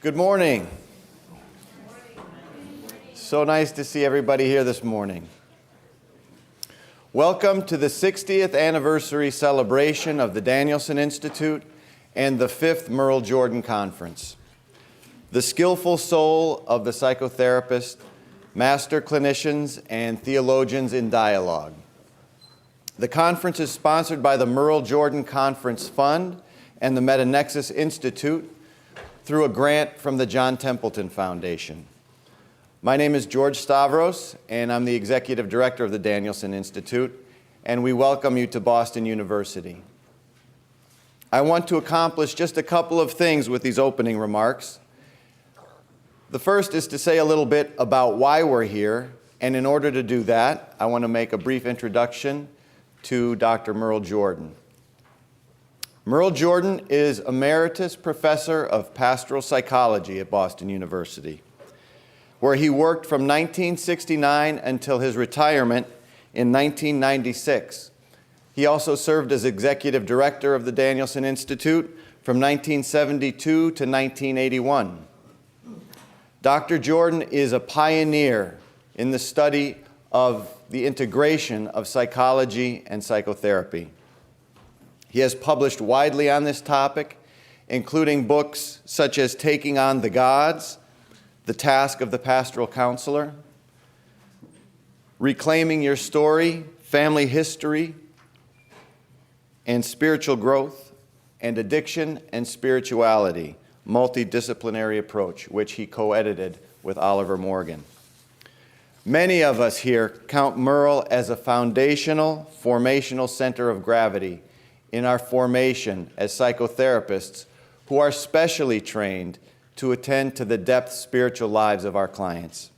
Good morning. So nice to see everybody here this morning. Welcome to the 60th anniversary celebration of the Danielsen Institute and the 5th Merle Jordan Conference. The skillful soul of the psychotherapist, master clinicians and theologians in dialogue. The conference is sponsored by the Merle Jordan Conference Fund and the Meta-Nexus Institute through a grant from the John Templeton Foundation. My name is George Stavros, and I'm the Executive Director of the Danielsen Institute, and we welcome you to Boston University. I want to accomplish just a couple of things with these opening remarks. The first is to say a little bit about why we're here, and in order to do that, I want to make a brief introduction to Dr. Merle Jordan. Merle Jordan is Emeritus Professor of Pastoral Psychology at Boston University, where he worked from 1969 until his retirement in 1996. He also served as Executive Director of the Danielsen Institute from 1972 to 1981. Dr. Jordan is a pioneer in the study of the integration of psychology and psychotherapy. He has published widely on this topic, including books such as Taking on the Gods, The Task of the Pastoral Counselor, Reclaiming Your Story, Family History and Spiritual Growth, and Addiction and Spirituality, Multidisciplinary Approach, which he co-edited with Oliver Morgan. Many of us here count Merle as a foundational, formational center of gravity in our formation as psychotherapists who are specially trained to attend to the depth spiritual lives of our clients.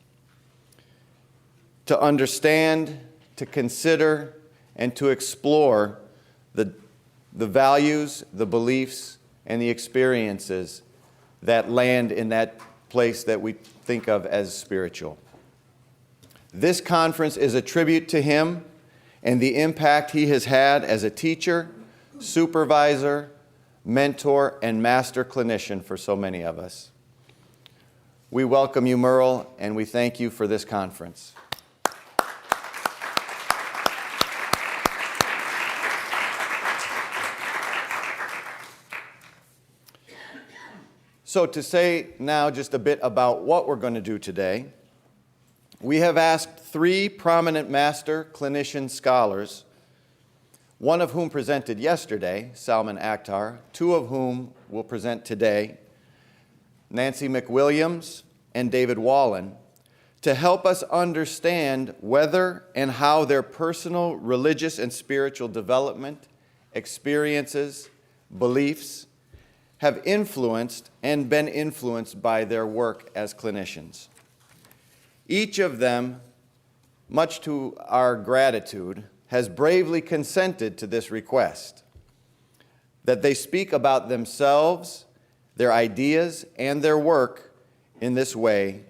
To understand, to consider, and to explore the values, the beliefs, and the experiences that land in that place that we think of as spiritual. This conference is a tribute to him and the impact he has had as a teacher, supervisor, mentor, and master clinician for so many of us. We welcome you, Merle, and we thank you for this conference. So to say now just a bit about what we're going to do today, we have asked 3 prominent master clinician scholars, one of whom presented yesterday, Salman Akhtar, 2 of whom will present today, Nancy McWilliams and David Wallen, to help us understand whether and how their personal religious and spiritual development, experiences, beliefs have influenced and been influenced by their work as clinicians. Each of them, much to our gratitude, has bravely consented to this request, that they speak about themselves, their ideas, and their work in this way,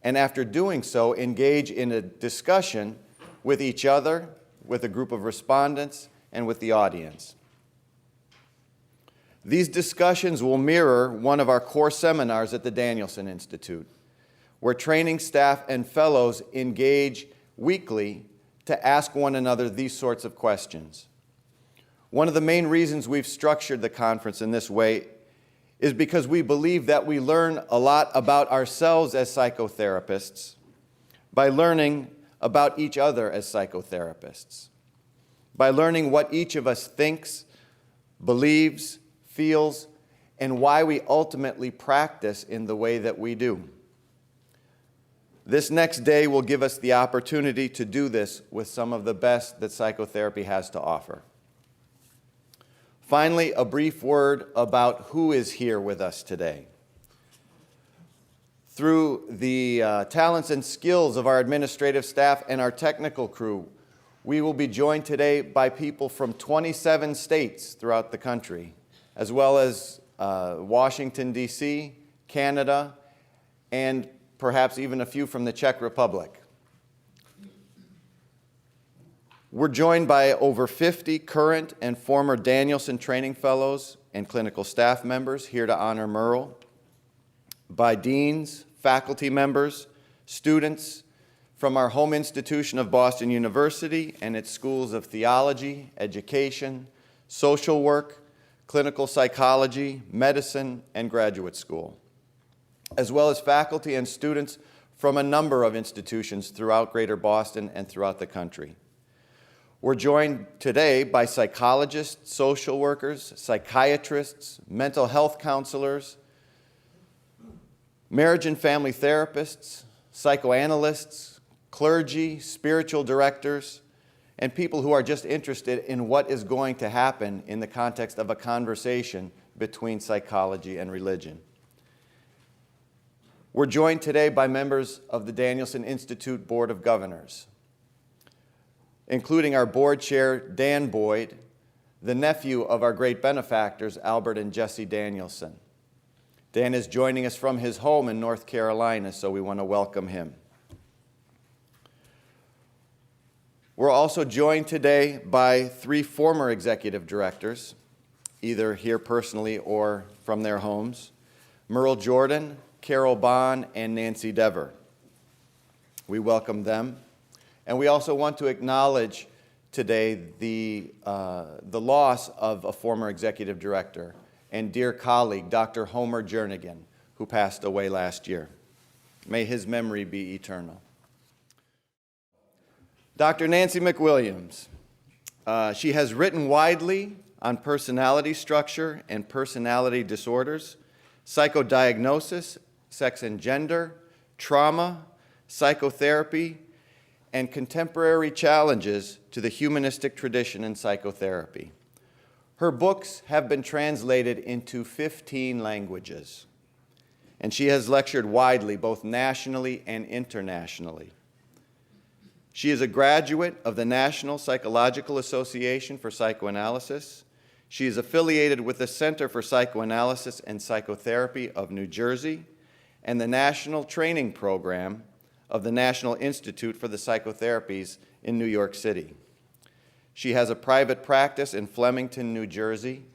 and after doing so, engage in a discussion with each other, with a group of respondents, and with the audience. These discussions will mirror one of our core seminars at the Danielsen Institute, where training staff and fellows engage weekly to ask one another these sorts of questions. One of the main reasons we've structured the conference in this way is because we believe that we learn a lot about ourselves as psychotherapists by learning about each other as psychotherapists, by learning what each of us thinks, believes, feels, and why we ultimately practice in the way that we do. This next day will give us the opportunity to do this with some of the best that psychotherapy has to offer. Finally, a brief word about who is here with us today. Through the talents and skills of our administrative staff and our technical crew, we will be joined today by people from 27 states throughout the country, as well as Washington, D.C., Canada, and perhaps even a few from the Czech Republic. We're joined by over 50 current and former Danielsen training fellows and clinical staff members here to honor Merle. by deans, faculty members, students from our home institution of Boston University and its schools of theology, education, social work, clinical psychology, medicine, and graduate school, as well as faculty and students from a number of institutions throughout Greater Boston and throughout the country. We're joined today by psychologists, social workers, psychiatrists, mental health counselors, marriage and family therapists, psychoanalysts, clergy, spiritual directors, and people who are just interested in what is going to happen in the context of a conversation between psychology and religion. We're joined today by members of the Danielsen Institute Board of Governors, including our board chair, Dan Boyd, the nephew of our great benefactors, Albert and Jessie Danielsen. Dan is joining us from his home in North Carolina, so we want to welcome him. We're also joined today by 3 former executive directors, either here personally or from their homes, Merle Jordan, Carol Bond, and Nancy Dever. We welcome them. And we also want to acknowledge today the loss of a former executive director and dear colleague, Dr. Homer Jernigan, who passed away last year. May his memory be eternal. Dr. Nancy McWilliams. She has written widely on personality structure and personality disorders, psychodiagnosis, sex and gender, trauma, psychotherapy, and contemporary challenges to the humanistic tradition in psychotherapy. Her books have been translated into 15 languages, and she has lectured widely, both nationally and internationally. She is a graduate of the National Psychological Association for Psychoanalysis. She is affiliated with the Center for Psychoanalysis and Psychotherapy of New Jersey and the National Training Program of the National Institute for the Psychotherapies in New York City. She has a private practice in Flemington, New Jersey,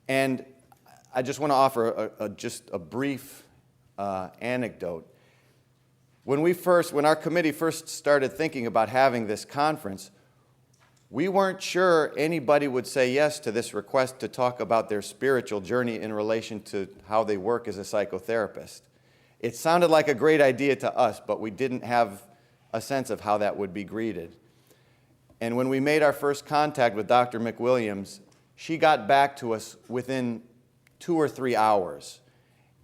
and I just want to offer just a brief anecdote. When our committee first started thinking about having this conference, we weren't sure anybody would say yes to this request to talk about their spiritual journey in relation to how they work as a psychotherapist. It sounded like a great idea to us, but we didn't have a sense of how that would be greeted. And when we made our first contact with Dr. McWilliams, she got back to us within 2 or 3 hours.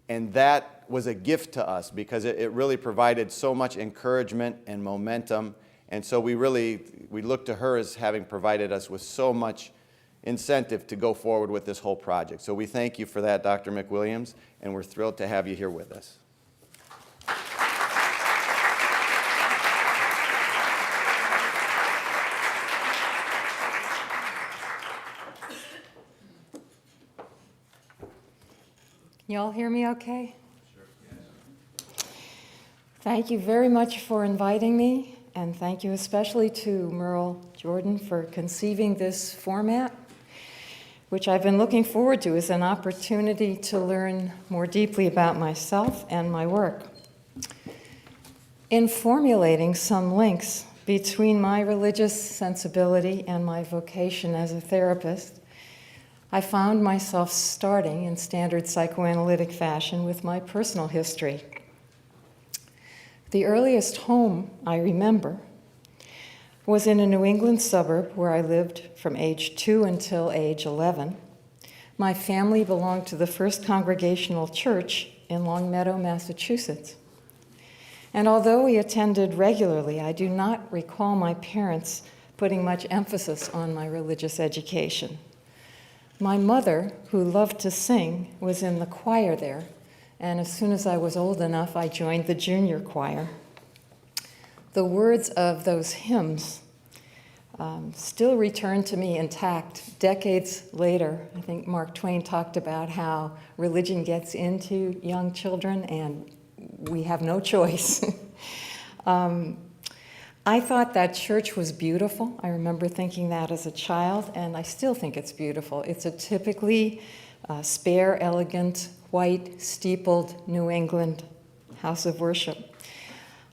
And that was a gift to us because it really provided so much encouragement and momentum. And so we looked to her as having provided us with so much incentive to go forward with this whole project. So we thank you for that, Dr. McWilliams, and we're thrilled to have you here with us. Can you all hear me okay? Sure. Yes. Thank you very much for inviting me, and thank you especially to Merle Jordan for conceiving this format, which I've been looking forward to as an opportunity to learn more deeply about myself and my work. In formulating some links between my religious sensibility and my vocation as a therapist, I found myself starting in standard psychoanalytic fashion with my personal history. The earliest home I remember was in a New England suburb where I lived from age 2 until age 11. My family belonged to the First Congregational Church in Longmeadow, Massachusetts. And although we attended regularly, I do not recall my parents putting much emphasis on my religious education. My mother, who loved to sing, was in the choir there, and as soon as I was old enough, I joined the junior choir. The words of those hymns still return to me intact. Decades later, I think Mark Twain talked about how religion gets into young children, and we have no choice. I thought that church was beautiful. I remember thinking that as a child, and I still think it's beautiful. It's a typically a spare, elegant, white, steepled New England house of worship.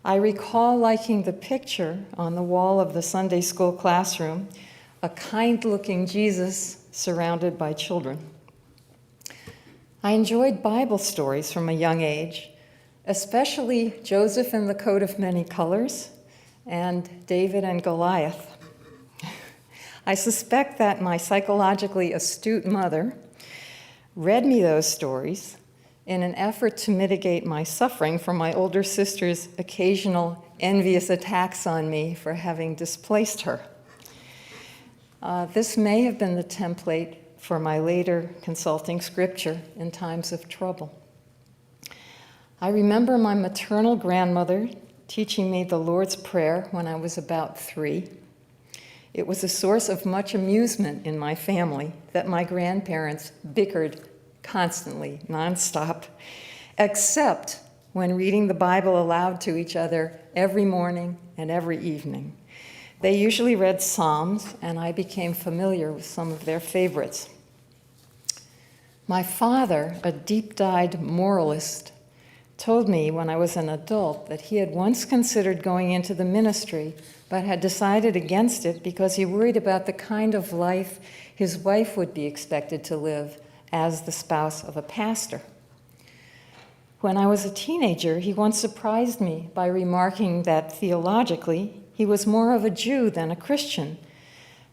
I recall liking the picture on the wall of the Sunday school classroom, a kind-looking Jesus surrounded by children. I enjoyed Bible stories from a young age, especially Joseph and the Coat of Many Colors and David and Goliath. I suspect that my psychologically astute mother read me those stories in an effort to mitigate my suffering from my older sister's occasional envious attacks on me for having displaced her. This may have been the template for my later consulting scripture in times of trouble. I remember my maternal grandmother teaching me the Lord's Prayer when I was about 3. It was a source of much amusement in my family that my grandparents bickered constantly, nonstop, except when reading the Bible aloud to each other every morning and every evening. They usually read Psalms, and I became familiar with some of their favorites. My father, a deep-dyed moralist, told me when I was an adult that he had once considered going into the ministry, but had decided against it because he worried about the kind of life his wife would be expected to live as the spouse of a pastor. When I was a teenager, he once surprised me by remarking that theologically, he was more of a Jew than a Christian,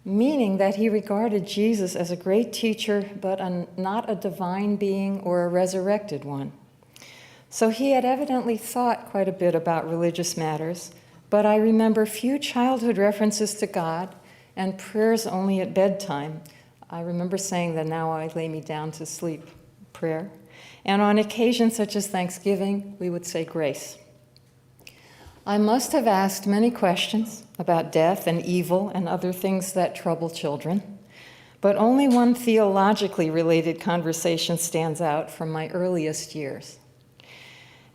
meaning that he regarded Jesus as a great teacher, but not a divine being or a resurrected one. So he had evidently thought quite a bit about religious matters, but I remember few childhood references to God and prayers only at bedtime. I remember saying the "now I lay me down to sleep" prayer. And on occasions such as Thanksgiving, we would say grace. I must have asked many questions about death and evil and other things that trouble children, but only one theologically related conversation stands out from my earliest years.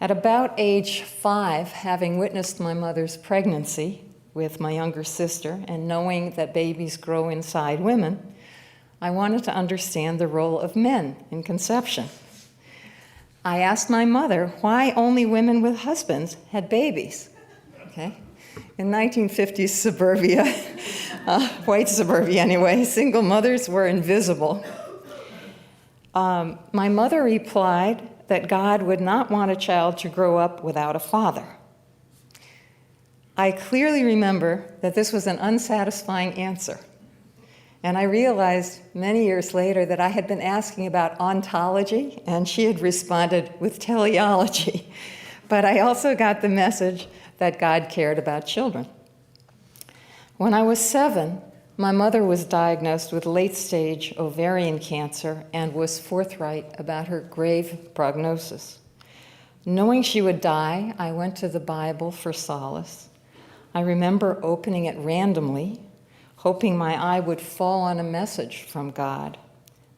At about age 5, having witnessed my mother's pregnancy with my younger sister and knowing that babies grow inside women, I wanted to understand the role of men in conception. I asked my mother why only women with husbands had babies. Okay. In 1950s suburbia, white suburbia anyway, single mothers were invisible. My mother replied that God would not want a child to grow up without a father. I clearly remember that this was an unsatisfying answer. And I realized many years later that I had been asking about ontology, and she had responded with teleology. But I also got the message that God cared about children. When I was 7, my mother was diagnosed with late-stage ovarian cancer and was forthright about her grave prognosis. Knowing she would die, I went to the Bible for solace. I remember opening it randomly, hoping my eye would fall on a message from God,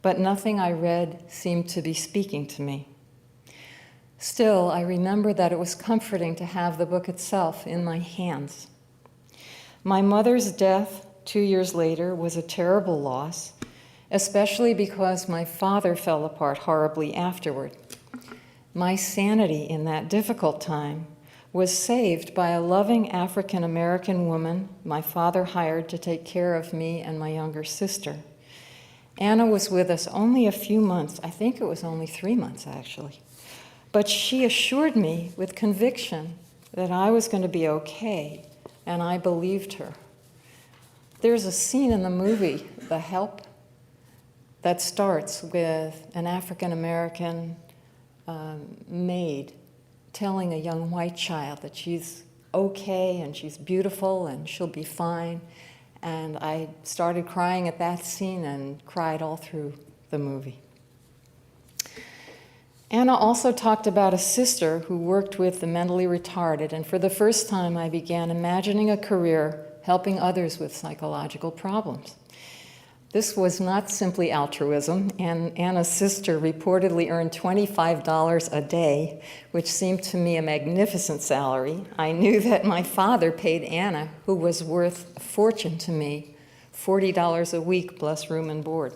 but nothing I read seemed to be speaking to me. Still, I remember that it was comforting to have the book itself in my hands. My mother's death 2 years later was a terrible loss, especially because my father fell apart horribly afterward. My sanity in that difficult time was saved by a loving African-American woman my father hired to take care of me and my younger sister. Anna was with us only a few months. I think it was only 3 months, actually. But she assured me with conviction that I was going to be okay, and I believed her. There's a scene in the movie, The Help, that starts with an African-American maid telling a young white child that she's okay and she's beautiful and she'll be fine. And I started crying at that scene and cried all through the movie. Anna also talked about a sister who worked with the mentally retarded, and for the first time I began imagining a career helping others with psychological problems. This was not simply altruism, and Anna's sister reportedly earned $25 a day, which seemed to me a magnificent salary. I knew that my father paid Anna, who was worth a fortune to me, $40 a week plus room and board.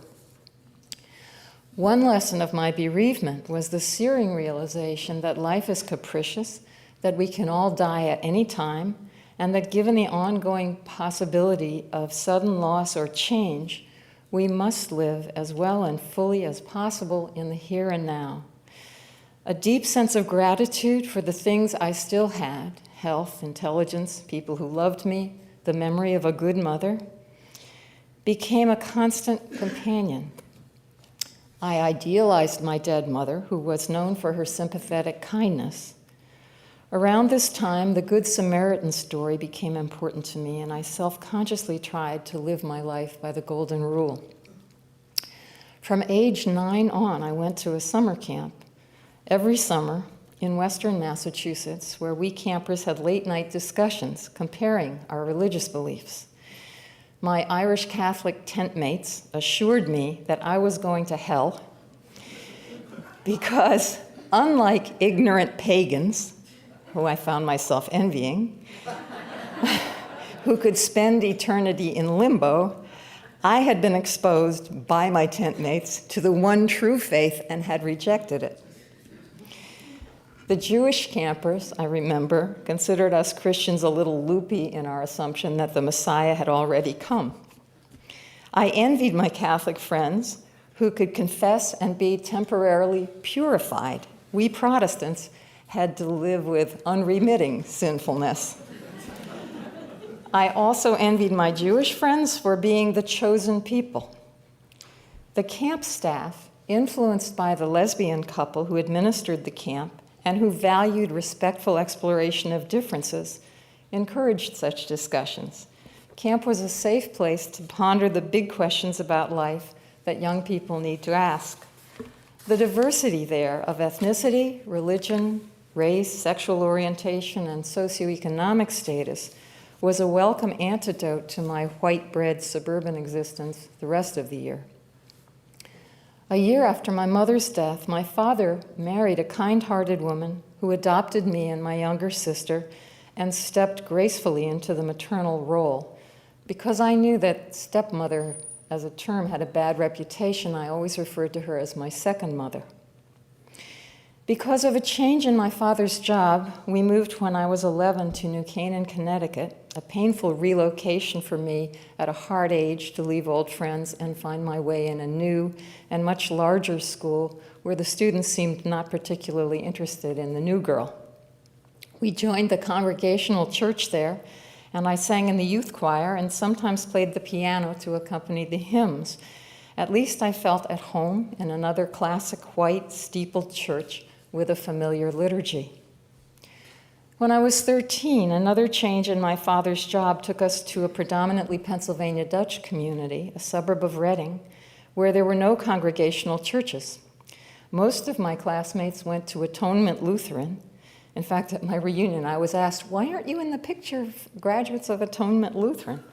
One lesson of my bereavement was the searing realization that life is capricious, that we can all die at any time, and that given the ongoing possibility of sudden loss or change, we must live as well and fully as possible in the here and now. A deep sense of gratitude for the things I still had, health, intelligence, people who loved me, the memory of a good mother, became a constant companion. I idealized my dead mother, who was known for her sympathetic kindness. Around this time, the Good Samaritan story became important to me, and I self-consciously tried to live my life by the golden rule. From age 9 on, I went to a summer camp every summer in Western Massachusetts, where we campers had late-night discussions comparing our religious beliefs. My Irish Catholic tent mates assured me that I was going to hell because, unlike ignorant pagans, who I found myself envying, who could spend eternity in limbo, I had been exposed by my tent mates to the one true faith and had rejected it. The Jewish campers, I remember, considered us Christians a little loopy in our assumption that the Messiah had already come. I envied my Catholic friends who could confess and be temporarily purified. We Protestants had to live with unremitting sinfulness. I also envied my Jewish friends for being the chosen people. The camp staff, influenced by the lesbian couple who administered the camp, and who valued respectful exploration of differences, encouraged such discussions. Camp was a safe place to ponder the big questions about life that young people need to ask. The diversity there of ethnicity, religion, race, sexual orientation, and socioeconomic status was a welcome antidote to my white-bread suburban existence the rest of the year. A year after my mother's death, my father married a kind-hearted woman who adopted me and my younger sister and stepped gracefully into the maternal role. Because I knew that stepmother as a term had a bad reputation, I always referred to her as my second mother. Because of a change in my father's job, we moved when I was 11 to New Canaan, Connecticut, a painful relocation for me at a hard age to leave old friends and find my way in a new and much larger school where the students seemed not particularly interested in the new girl. We joined the Congregational Church there, and I sang in the youth choir and sometimes played the piano to accompany the hymns. At least I felt at home in another classic white steepled church with a familiar liturgy. When I was 13, another change in my father's job took us to a predominantly Pennsylvania Dutch community, a suburb of Reading, where there were no congregational churches. Most of my classmates went to Atonement Lutheran. In fact, at my reunion, I was asked, "Why aren't you in the picture of graduates of Atonement Lutheran?"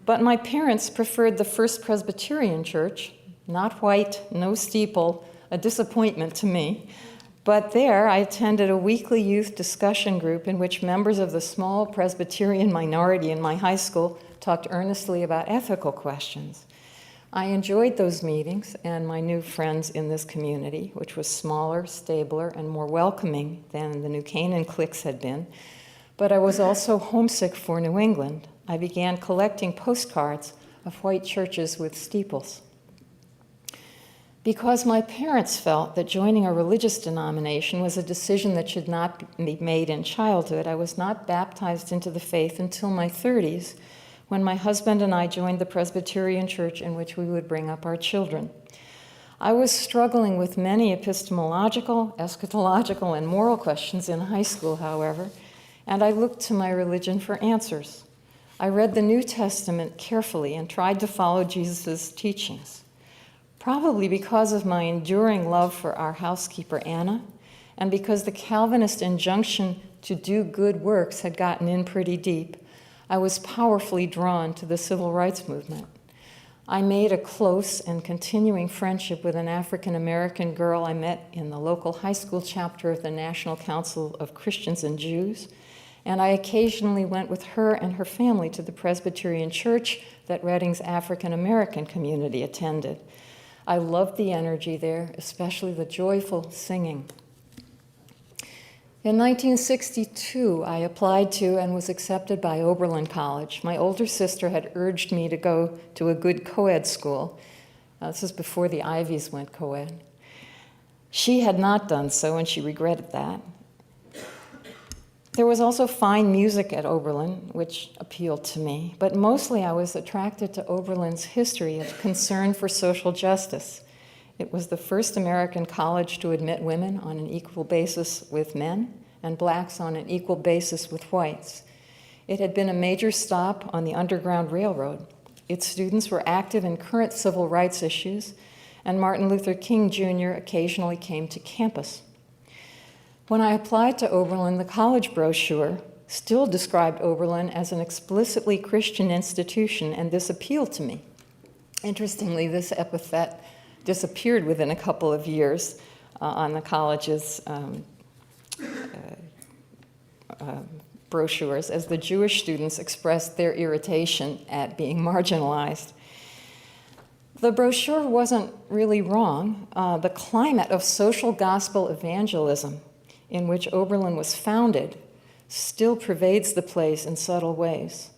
But my parents preferred the First Presbyterian Church, not white, no steeple, a disappointment to me. But there, I attended a weekly youth discussion group in which members of the small Presbyterian minority in my high school talked earnestly about ethical questions. I enjoyed those meetings and my new friends in this community, which was smaller, stabler, and more welcoming than the New Canaan cliques had been. But I was also homesick for New England. I began collecting postcards of white churches with steeples. Because my parents felt that joining a religious denomination was a decision that should not be made in childhood, I was not baptized into the faith until my 30s, when my husband and I joined the Presbyterian Church in which we would bring up our children. I was struggling with many epistemological, eschatological, and moral questions in high school, however, and I looked to my religion for answers. I read the New Testament carefully and tried to follow Jesus' teachings. Probably because of my enduring love for our housekeeper, Anna, and because the Calvinist injunction to do good works had gotten in pretty deep, I was powerfully drawn to the civil rights movement. I made a close and continuing friendship with an African-American girl I met in the local high school chapter of the National Council of Christians and Jews, and I occasionally went with her and her family to the Presbyterian Church that Reading's African-American community attended. I loved the energy there, especially the joyful singing. In 1962, I applied to and was accepted by Oberlin College. My older sister had urged me to go to a good co-ed school. This is before the Ivies went co-ed. She had not done so, and she regretted that. There was also fine music at Oberlin, which appealed to me, but mostly I was attracted to Oberlin's history of concern for social justice. It was the first American college to admit women on an equal basis with men and blacks on an equal basis with whites. It had been a major stop on the Underground Railroad. Its students were active in current civil rights issues, and Martin Luther King Jr. occasionally came to campus. When I applied to Oberlin, the college brochure still described Oberlin as an explicitly Christian institution, and this appealed to me. Interestingly, this epithet disappeared within a couple of years on the college's brochures as the Jewish students expressed their irritation at being marginalized. The brochure wasn't really wrong. The climate of social gospel evangelism in which Oberlin was founded still pervades the place in subtle ways.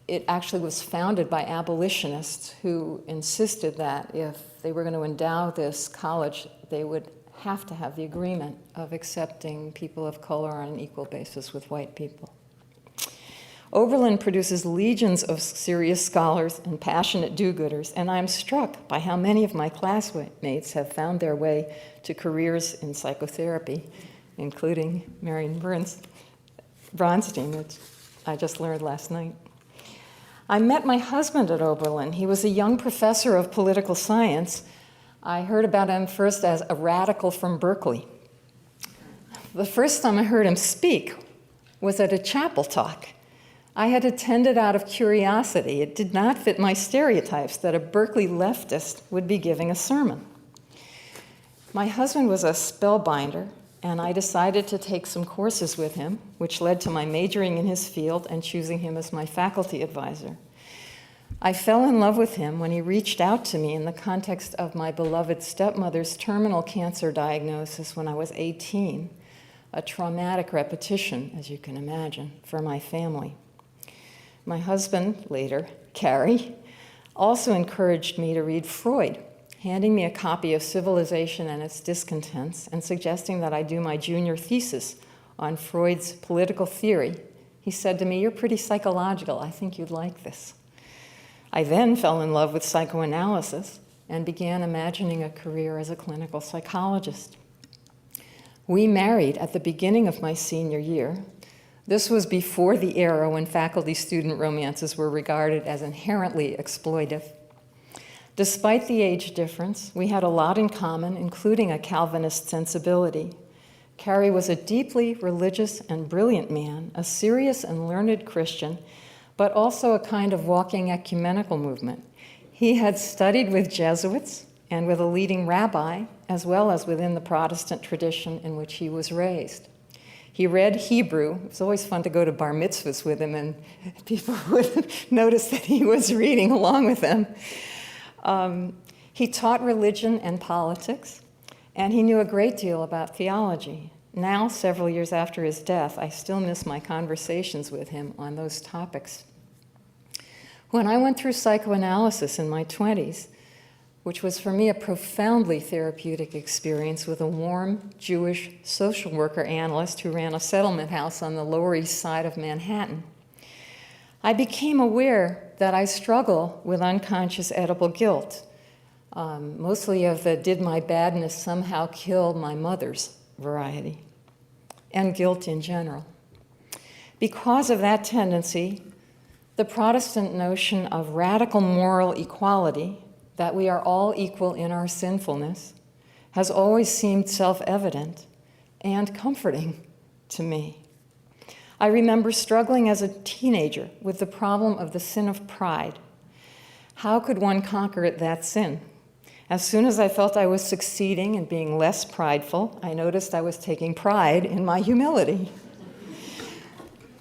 It actually was founded by abolitionists who insisted that if they were going to endow this college, they would have to have the agreement of accepting people of color on an equal basis with white people. Oberlin produces legions of serious scholars and passionate do-gooders, and I'm struck by how many of my classmates have found their way to careers in psychotherapy, including Marian Burns, Bronstein, which I just learned last night. I met my husband at Oberlin. He was a young professor of political science. I heard about him first as a radical from Berkeley. The first time I heard him speak was at a chapel talk. I had attended out of curiosity. It did not fit my stereotypes that a Berkeley leftist would be giving a sermon. My husband was a spellbinder, and I decided to take some courses with him, which led to my majoring in his field and choosing him as my faculty advisor. I fell in love with him when he reached out to me in the context of my beloved stepmother's terminal cancer diagnosis when I was 18, a traumatic repetition, as you can imagine, for my family. My husband, later, Carrie, also encouraged me to read Freud, handing me a copy of Civilization and Its Discontents and suggesting that I do my junior thesis on Freud's political theory. He said to me, "You're pretty psychological. I think you'd like this." I then fell in love with psychoanalysis and began imagining a career as a clinical psychologist. We married at the beginning of my senior year. This was before the era when faculty-student romances were regarded as inherently exploitive. Despite the age difference, we had a lot in common, including a Calvinist sensibility. Carrie was a deeply religious and brilliant man, a serious and learned Christian, but also a kind of walking ecumenical movement. He had studied with Jesuits and with a leading rabbi, as well as within the Protestant tradition in which he was raised. He read Hebrew. It was always fun to go to bar mitzvahs with him, and people would notice that he was reading along with them. He taught religion and politics, and he knew a great deal about theology. Now, several years after his death, I still miss my conversations with him on those topics. When I went through psychoanalysis in my 20s, which was for me a profoundly therapeutic experience with a warm Jewish social worker analyst who ran a settlement house on the Lower East Side of Manhattan, I became aware that I struggle with unconscious edible guilt, mostly of the did my badness somehow kill my mother's variety, and guilt in general. Because of that tendency, the Protestant notion of radical moral equality, that we are all equal in our sinfulness, has always seemed self-evident and comforting to me. I remember struggling as a teenager with the problem of the sin of pride. How could one conquer that sin? As soon as I felt I was succeeding and being less prideful, I noticed I was taking pride in my humility.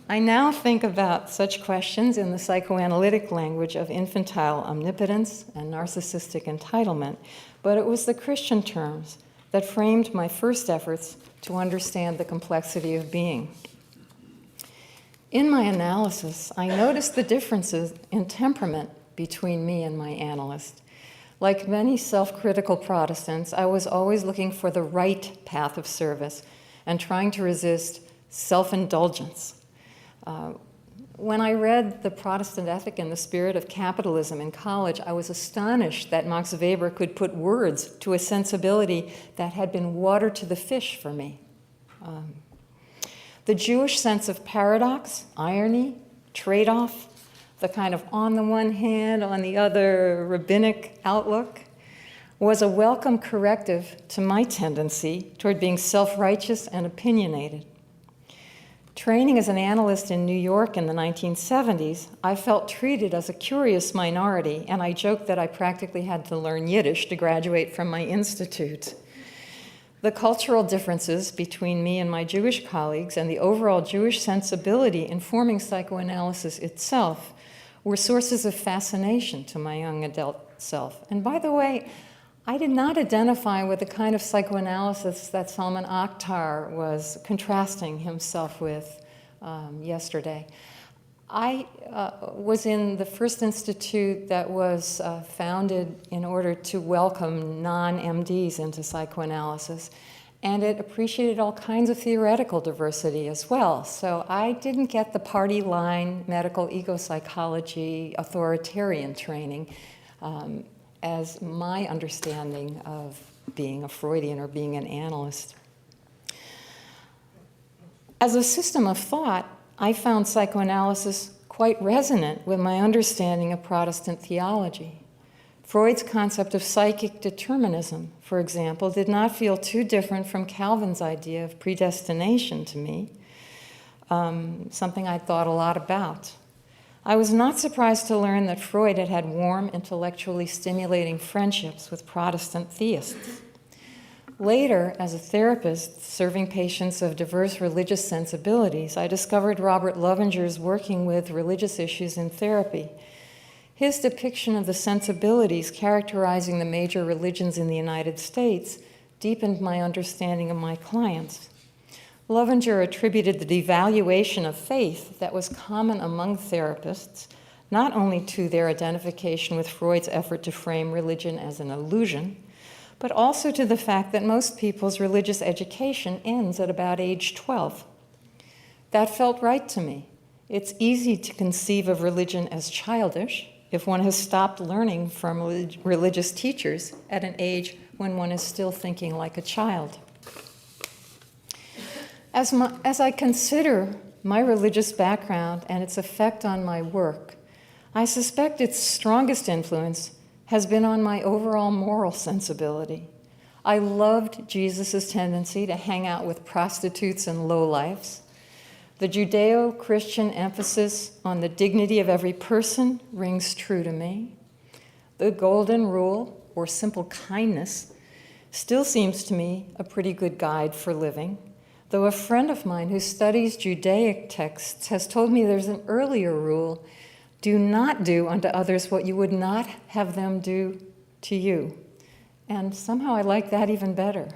I now think about such questions in the psychoanalytic language of infantile omnipotence and narcissistic entitlement, but it was the Christian terms that framed my first efforts to understand the complexity of being. In my analysis, I noticed the differences in temperament between me and my analyst. Like many self-critical Protestants, I was always looking for the right path of service and trying to resist self-indulgence. When I read The Protestant Ethic and the Spirit of Capitalism in college, I was astonished that Max Weber could put words to a sensibility that had been water to the fish for me. The Jewish sense of paradox, irony, trade-off, the kind of on the one hand, on the other rabbinic outlook, was a welcome corrective to my tendency toward being self-righteous and opinionated. Training as an analyst in New York in the 1970s, I felt treated as a curious minority, and I joked that I practically had to learn Yiddish to graduate from my institute. The cultural differences between me and my Jewish colleagues and the overall Jewish sensibility informing psychoanalysis itself were sources of fascination to my young adult self. And by the way, I did not identify with the kind of psychoanalysis that Salman Akhtar was contrasting himself with yesterday. I was in the first institute that was founded in order to welcome non-MDs into psychoanalysis, and it appreciated all kinds of theoretical diversity as well. So I didn't get the party line medical ego psychology authoritarian training as my understanding of being a Freudian or being an analyst. As a system of thought, I found psychoanalysis quite resonant with my understanding of Protestant theology. Freud's concept of psychic determinism, for example, did not feel too different from Calvin's idea of predestination to me, something I thought a lot about. I was not surprised to learn that Freud had had warm, intellectually stimulating friendships with Protestant theists. Later, as a therapist serving patients of diverse religious sensibilities, I discovered Robert Lovinger's working with religious issues in therapy. His depiction of the sensibilities characterizing the major religions in the United States deepened my understanding of my clients. Lovinger attributed the devaluation of faith that was common among therapists not only to their identification with Freud's effort to frame religion as an illusion, but also to the fact that most people's religious education ends at about age 12. That felt right to me. It's easy to conceive of religion as childish if one has stopped learning from religious teachers at an age when one is still thinking like a child. As I consider my religious background and its effect on my work, I suspect its strongest influence has been on my overall moral sensibility. I loved Jesus' tendency to hang out with prostitutes and lowlifes. The Judeo-Christian emphasis on the dignity of every person rings true to me. The golden rule, or simple kindness, still seems to me a pretty good guide for living, though a friend of mine who studies Judaic texts has told me there's an earlier rule: do not do unto others what you would not have them do to you. And somehow I like that even better.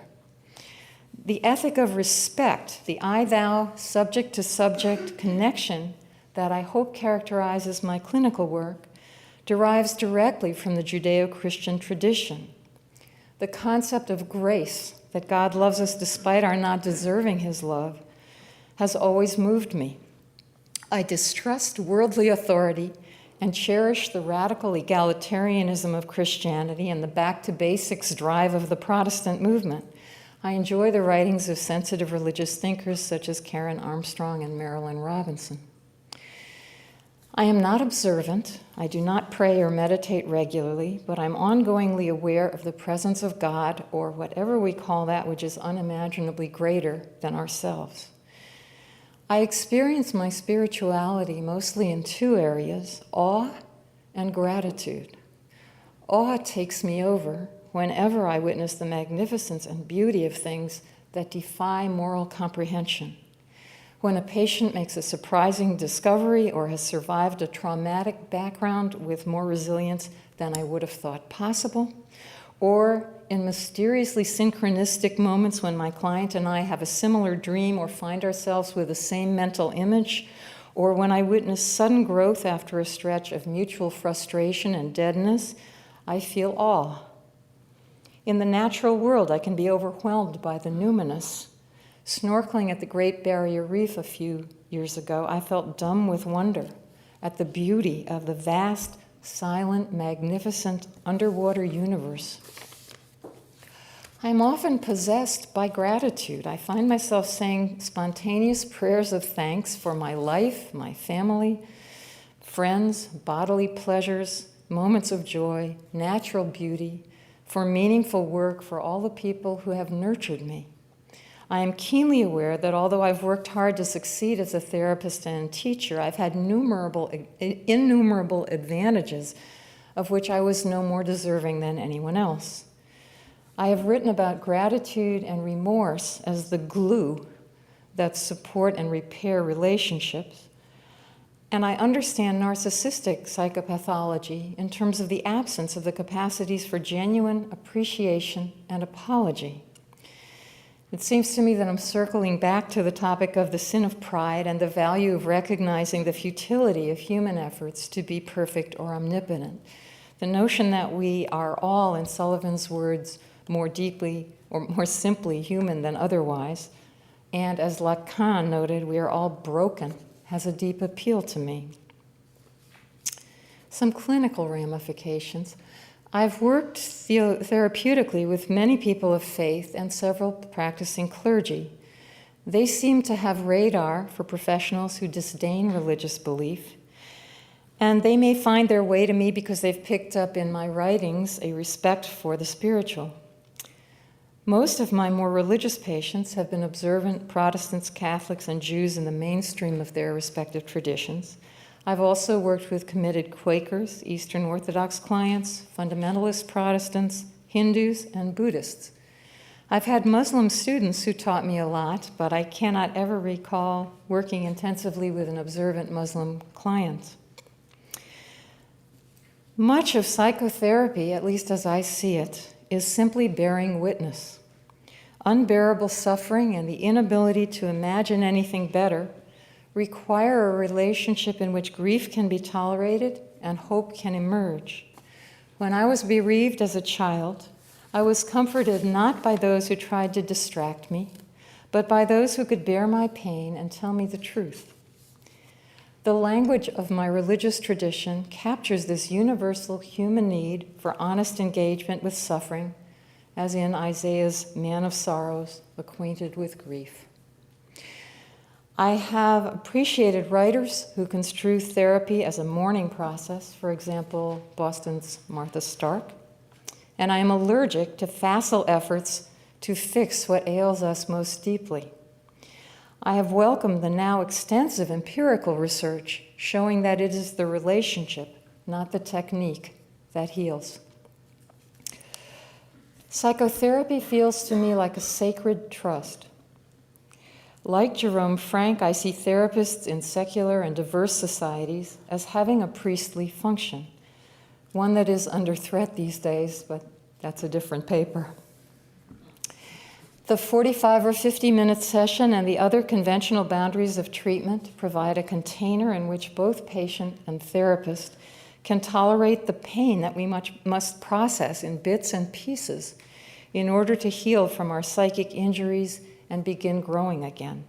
The ethic of respect, the I-thou, subject-to-subject connection that I hope characterizes my clinical work, derives directly from the Judeo-Christian tradition. The concept of grace, that God loves us despite our not deserving his love, has always moved me. I distrust worldly authority and cherish the radical egalitarianism of Christianity and the back-to-basics drive of the Protestant movement. I enjoy the writings of sensitive religious thinkers such as Karen Armstrong and Marilyn Robinson. I am not observant. I do not pray or meditate regularly, but I'm ongoingly aware of the presence of God, or whatever we call that which is unimaginably greater than ourselves. I experience my spirituality mostly in two areas: awe and gratitude. Awe takes me over whenever I witness the magnificence and beauty of things that defy moral comprehension. when a patient makes a surprising discovery or has survived a traumatic background with more resilience than I would have thought possible, or in mysteriously synchronistic moments when my client and I have a similar dream or find ourselves with the same mental image, or when I witness sudden growth after a stretch of mutual frustration and deadness, I feel awe. In the natural world, I can be overwhelmed by the numinous. Snorkeling at the Great Barrier Reef a few years ago, I felt dumb with wonder at the beauty of the vast, silent, magnificent underwater universe. I'm often possessed by gratitude. I find myself saying spontaneous prayers of thanks for my life, my family, friends, bodily pleasures, moments of joy, natural beauty, for meaningful work, for all the people who have nurtured me. I am keenly aware that although I've worked hard to succeed as a therapist and teacher, I've had innumerable advantages of which I was no more deserving than anyone else. I have written about gratitude and remorse as the glue that support and repair relationships, and I understand narcissistic psychopathology in terms of the absence of the capacities for genuine appreciation and apology. It seems to me that I'm circling back to the topic of the sin of pride and the value of recognizing the futility of human efforts to be perfect or omnipotent. The notion that we are all, in Sullivan's words, more deeply or more simply human than otherwise, and as Lacan noted, we are all broken, has a deep appeal to me. Some clinical ramifications. I've worked therapeutically with many people of faith and several practicing clergy. They seem to have radar for professionals who disdain religious belief, and they may find their way to me because they've picked up in my writings a respect for the spiritual. Most of my more religious patients have been observant Protestants, Catholics, and Jews in the mainstream of their respective traditions. I've also worked with committed Quakers, Eastern Orthodox clients, fundamentalist Protestants, Hindus, and Buddhists. I've had Muslim students who taught me a lot, but I cannot ever recall working intensively with an observant Muslim client. Much of psychotherapy, at least as I see it, is simply bearing witness. Unbearable suffering and the inability to imagine anything better require a relationship in which grief can be tolerated and hope can emerge. When I was bereaved as a child, I was comforted not by those who tried to distract me, but by those who could bear my pain and tell me the truth. The language of my religious tradition captures this universal human need for honest engagement with suffering, as in Isaiah's Man of Sorrows, acquainted with grief. I have appreciated writers who construe therapy as a mourning process, for example, Boston's Martha Stark, and I am allergic to facile efforts to fix what ails us most deeply. I have welcomed the now extensive empirical research showing that it is the relationship, not the technique, that heals. Psychotherapy feels to me like a sacred trust. Like Jerome Frank, I see therapists in secular and diverse societies as having a priestly function, one that is under threat these days, but that's a different paper. The 45 or 50-minute session and the other conventional boundaries of treatment provide a container in which both patient and therapist can tolerate the pain that we must process in bits and pieces in order to heal from our psychic injuries and begin growing again.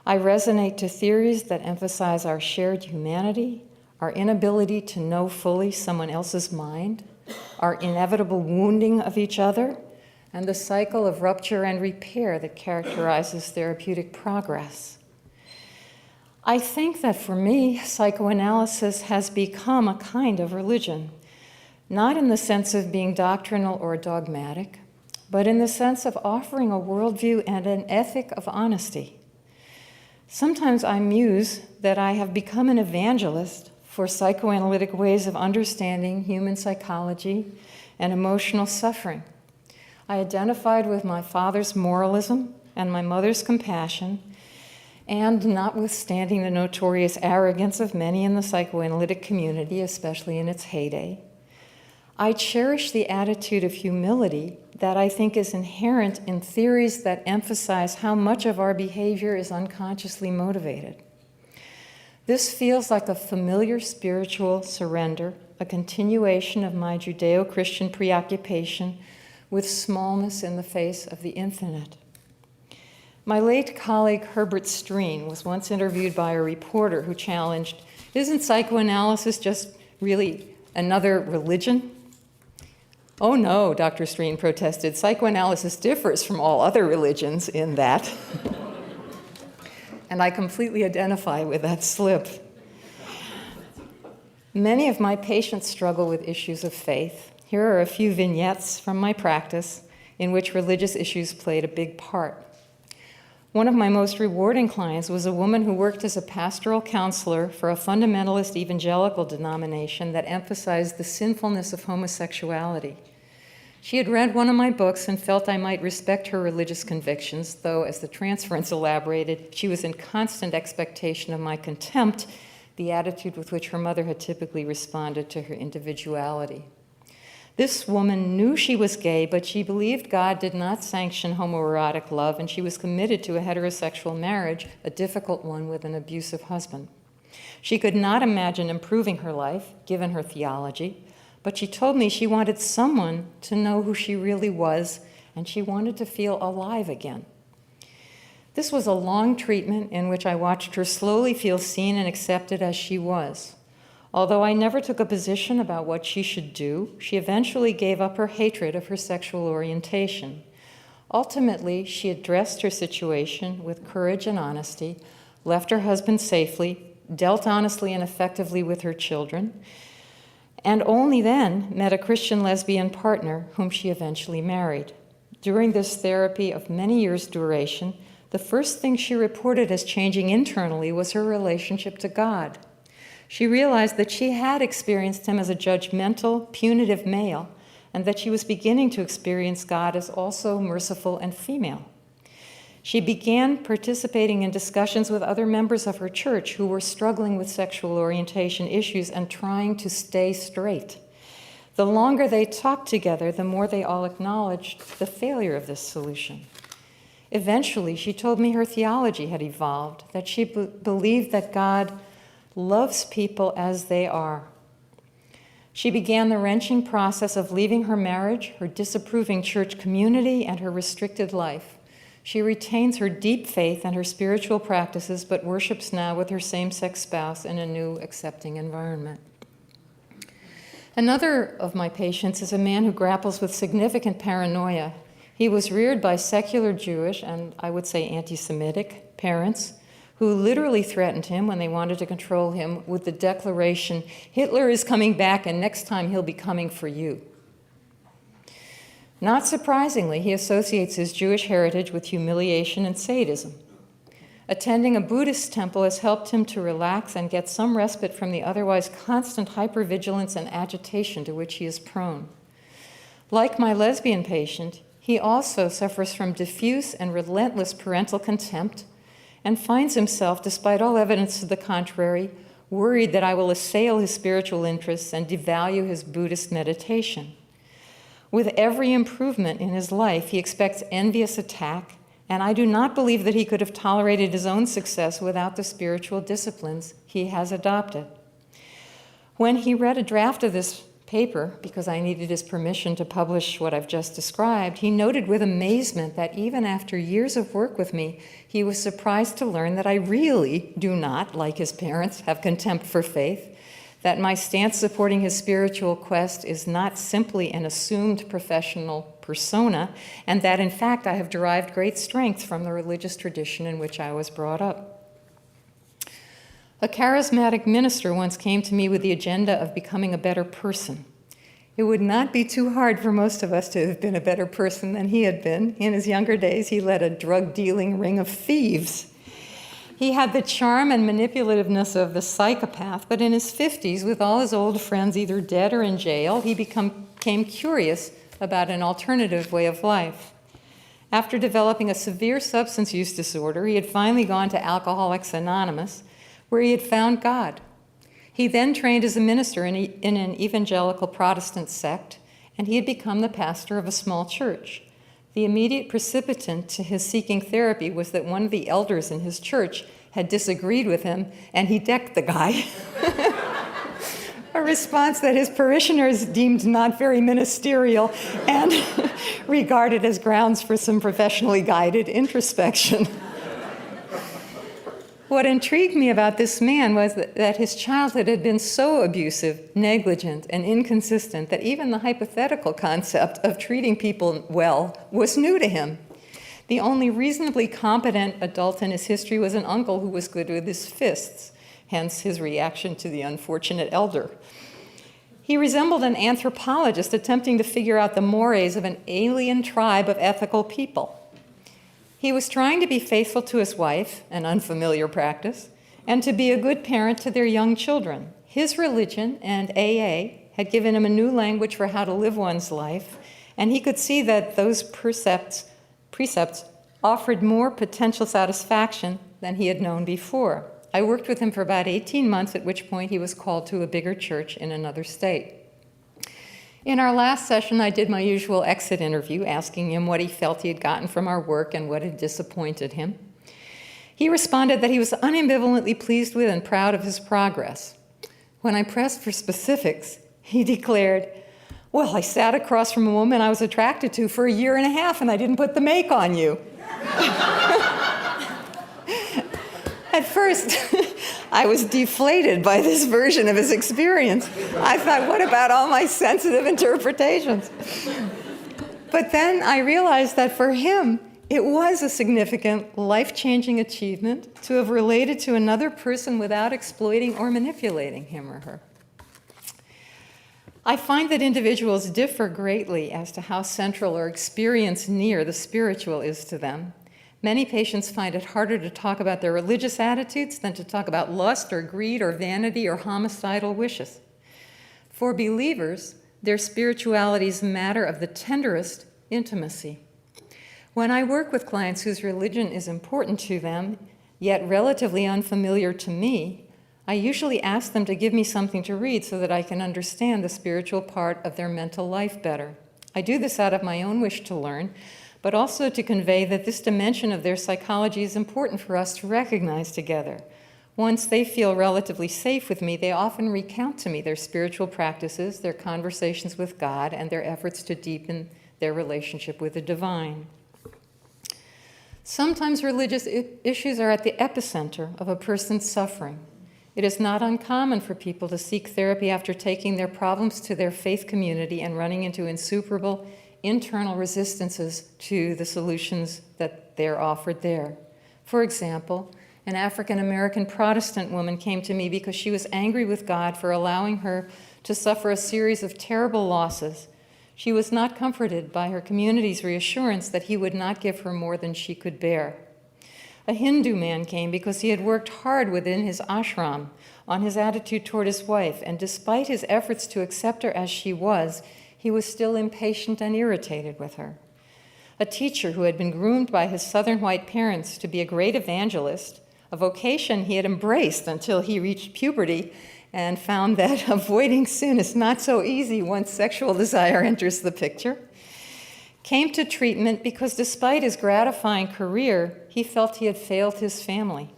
I resonate to theories that emphasize our shared humanity, our inability to know fully someone else's mind, our inevitable wounding of each other, and the cycle of rupture and repair that characterizes therapeutic progress. I think that for me, psychoanalysis has become a kind of religion, not in the sense of being doctrinal or dogmatic, but in the sense of offering a worldview and an ethic of honesty. Sometimes I muse that I have become an evangelist for psychoanalytic ways of understanding human psychology and emotional suffering. I identified with my father's moralism and my mother's compassion, And notwithstanding the notorious arrogance of many in the psychoanalytic community, especially in its heyday, I cherish the attitude of humility that I think is inherent in theories that emphasize how much of our behavior is unconsciously motivated. This feels like a familiar spiritual surrender, a continuation of my Judeo-Christian preoccupation with smallness in the face of the infinite. My late colleague Herbert Streen was once interviewed by a reporter who challenged, "Isn't psychoanalysis just really another religion?" "Oh no," Dr. Streen protested, "psychoanalysis differs from all other religions in that." And I completely identify with that slip. Many of my patients struggle with issues of faith. Here are a few vignettes from my practice in which religious issues played a big part. One of my most rewarding clients was a woman who worked as a pastoral counselor for a fundamentalist evangelical denomination that emphasized the sinfulness of homosexuality. She had read one of my books and felt I might respect her religious convictions, though, as the transference elaborated, she was in constant expectation of my contempt, the attitude with which her mother had typically responded to her individuality. This woman knew she was gay, but she believed God did not sanction homoerotic love, and she was committed to a heterosexual marriage, a difficult one with an abusive husband. She could not imagine improving her life, given her theology, but she told me she wanted someone to know who she really was, and she wanted to feel alive again. This was a long treatment in which I watched her slowly feel seen and accepted as she was. Although I never took a position about what she should do, she eventually gave up her hatred of her sexual orientation. Ultimately, she addressed her situation with courage and honesty, left her husband safely, dealt honestly and effectively with her children, and only then met a Christian lesbian partner whom she eventually married. During this therapy of many years' duration, the first thing she reported as changing internally was her relationship to God. She realized that she had experienced him as a judgmental, punitive male, and that she was beginning to experience God as also merciful and female. She began participating in discussions with other members of her church who were struggling with sexual orientation issues and trying to stay straight. The longer they talked together, the more they all acknowledged the failure of this solution. Eventually, she told me her theology had evolved, that she believed that God loves people as they are. She began the wrenching process of leaving her marriage, her disapproving church community, and her restricted life. She retains her deep faith and her spiritual practices, but worships now with her same-sex spouse in a new, accepting environment. Another of my patients is a man who grapples with significant paranoia. He was reared by secular Jewish, and I would say anti-Semitic, parents who literally threatened him when they wanted to control him with the declaration, "Hitler is coming back, and next time he'll be coming for you." Not surprisingly, he associates his Jewish heritage with humiliation and sadism. Attending a Buddhist temple has helped him to relax and get some respite from the otherwise constant hypervigilance and agitation to which he is prone. Like my lesbian patient, he also suffers from diffuse and relentless parental contempt and finds himself, despite all evidence to the contrary, worried that I will assail his spiritual interests and devalue his Buddhist meditation. With every improvement in his life, he expects envious attack, and I do not believe that he could have tolerated his own success without the spiritual disciplines he has adopted. When he read a draft of this paper, because I needed his permission to publish what I've just described, he noted with amazement that even after years of work with me, he was surprised to learn that I really do not, like his parents, have contempt for faith, that my stance supporting his spiritual quest is not simply an assumed professional persona, and that in fact I have derived great strength from the religious tradition in which I was brought up. A charismatic minister once came to me with the agenda of becoming a better person. It would not be too hard for most of us to have been a better person than he had been. In his younger days, he led a drug-dealing ring of thieves. He had the charm and manipulativeness of the psychopath, but in his 50s, with all his old friends either dead or in jail, he became curious about an alternative way of life. After developing a severe substance use disorder, he had finally gone to Alcoholics Anonymous, where he had found God. He then trained as a minister in an evangelical Protestant sect, and he had become the pastor of a small church. The immediate precipitant to his seeking therapy was that one of the elders in his church had disagreed with him, and he decked the guy. A response that his parishioners deemed not very ministerial and regarded as grounds for some professionally guided introspection. What intrigued me about this man was that his childhood had been so abusive, negligent, and inconsistent that even the hypothetical concept of treating people well was new to him. The only reasonably competent adult in his history was an uncle who was good with his fists, hence his reaction to the unfortunate elder. He resembled an anthropologist attempting to figure out the mores of an alien tribe of ethical people. He was trying to be faithful to his wife, an unfamiliar practice, and to be a good parent to their young children. His religion and AA had given him a new language for how to live one's life, and he could see that those precepts offered more potential satisfaction than he had known before. I worked with him for about 18 months, at which point he was called to a bigger church in another state. In our last session, I did my usual exit interview, asking him what he felt he had gotten from our work and what had disappointed him. He responded that he was unambivalently pleased with and proud of his progress. When I pressed for specifics, he declared, "Well, I sat across from a woman I was attracted to for 1.5 years, and I didn't put the make on you." At first, I was deflated by this version of his experience. I thought, what about all my sensitive interpretations? But then I realized that for him, it was a significant, life-changing achievement to have related to another person without exploiting or manipulating him or her. I find that individuals differ greatly as to how central or experience near the spiritual is to them. Many patients find it harder to talk about their religious attitudes than to talk about lust or greed or vanity or homicidal wishes. For believers, their spirituality is a matter of the tenderest intimacy. When I work with clients whose religion is important to them, yet relatively unfamiliar to me, I usually ask them to give me something to read so that I can understand the spiritual part of their mental life better. I do this out of my own wish to learn, but also to convey that this dimension of their psychology is important for us to recognize together. Once they feel relatively safe with me, they often recount to me their spiritual practices, their conversations with God, and their efforts to deepen their relationship with the divine. Sometimes religious issues are at the epicenter of a person's suffering. It is not uncommon for people to seek therapy after taking their problems to their faith community and running into insuperable internal resistances to the solutions that they're offered there. For example, an African-American Protestant woman came to me because she was angry with God for allowing her to suffer a series of terrible losses. She was not comforted by her community's reassurance that he would not give her more than she could bear. A Hindu man came because he had worked hard within his ashram on his attitude toward his wife, and despite his efforts to accept her as she was, he was still impatient and irritated with her. A teacher who had been groomed by his southern white parents to be a great evangelist, a vocation he had embraced until he reached puberty and found that avoiding sin is not so easy once sexual desire enters the picture, came to treatment because despite his gratifying career, he felt he had failed his family.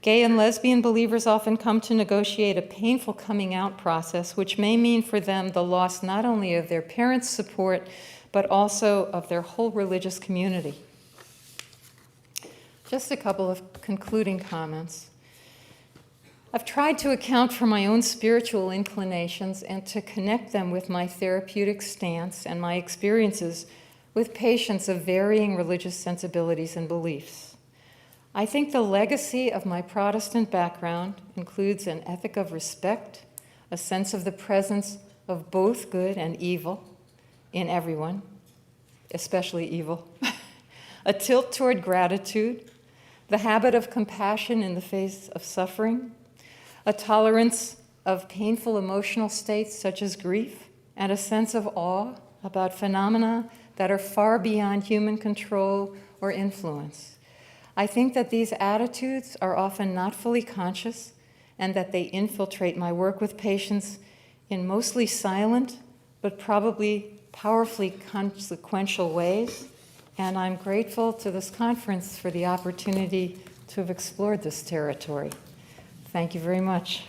Gay and lesbian believers often come to negotiate a painful coming out process, which may mean for them the loss not only of their parents' support, but also of their whole religious community. Just a couple of concluding comments. I've tried to account for my own spiritual inclinations and to connect them with my therapeutic stance and my experiences with patients of varying religious sensibilities and beliefs. I think the legacy of my Protestant background includes an ethic of respect, a sense of the presence of both good and evil in everyone, especially evil, a tilt toward gratitude, the habit of compassion in the face of suffering, a tolerance of painful emotional states such as grief, and a sense of awe about phenomena that are far beyond human control or influence. I think that these attitudes are often not fully conscious and that they infiltrate my work with patients in mostly silent but probably powerfully consequential ways. And I'm grateful to this conference for the opportunity to have explored this territory. Thank you very much.